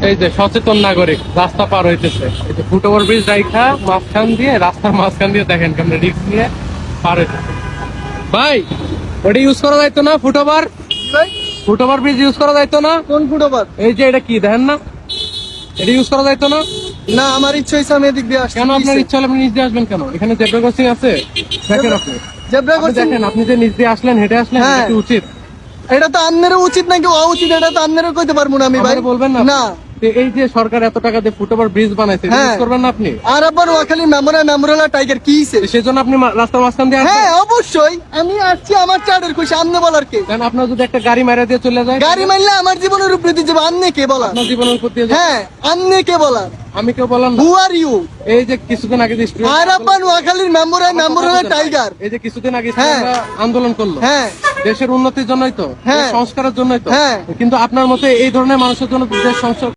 এই যে সচেতন নাগরিক রাস্তা পার হইতেছে, এই যে ফুটওভার ব্রিজ রাইখা মাঝখান দিয়ে, রাস্তার মাঝখান দিয়ে দেখেন কেমন রিস্ক নিয়ে পার হইতেছে। ভাই ওটা ইউজ করা যাইতো না? ফুটওভার ব্রিজ ইউজ করা যাইতো না? কোন ফুটওভার? এই যে এটা কি দেখেন না, এটা ইউজ করা যাইতো না? না, আমার ইচ্ছা হয়েছে আমি এদিক দিয়ে আসছি। কেন আপনার ইচ্ছা হলে আপনি নিচ দিয়ে আসবেন কেন? এখানে জেব্রা ক্রসিং আছে, দেখেন আপনি। জেব্রা আপনি ক্রসিং দেখেন, আপনি যে নিচ দিয়ে আসলেন, হেঁটে আসলেন, হ্যাঁ। এটা কি উচিত? এটা তো আপনারও উচিত নাকি অউচিত, এটা তো আপনারও কইতে পারবো না আমি ভাই। আমারে বলবেন না? না। তো এই যে সরকার এত টাকা দিয়ে ফুটওভার ব্রিজ বানাইছে, হ্যাঁ। ইউজ করবেন না আপনি? আর আবার ওখানে মেমোরিয়াল টাইগার কি হইছে? তো সেজন্য আপনি রাস্তার মাঝখান দিয়ে আসবেন? হ্যাঁ অবশ্যই, আমি আসছি আমার চার্টের খুশি, আমনে বলার কে? কারণ আপনার যদি একটা গাড়ি মারা দিয়ে চলে যায়, গাড়ি মারলে আমার জীবনের উপরে দিয়ে যাবে, আমনে কে বলা? আপনার জীবনের উপর দিয়ে যায়। হ্যাঁ, আমনে কে বলা? আমি কেউ বললাম না। হু আর ইউ? এই যে কিছুদিন আগে যে student- আর আবার নোয়াখালীর মেমোরিয়াল টাইগার। এই যে কিছুদিন আগে হ্যাঁ। studentরা আন্দোলন করলো, হ্যাঁ দেশের উন্নতির জন্যই তো, হ্যাঁ। দেশ সংস্কারের জন্যই তো। হ্যাঁ। কিন্তু আপনার মতে এই ধরনের মানুষের জন্য দেশ সংস্কার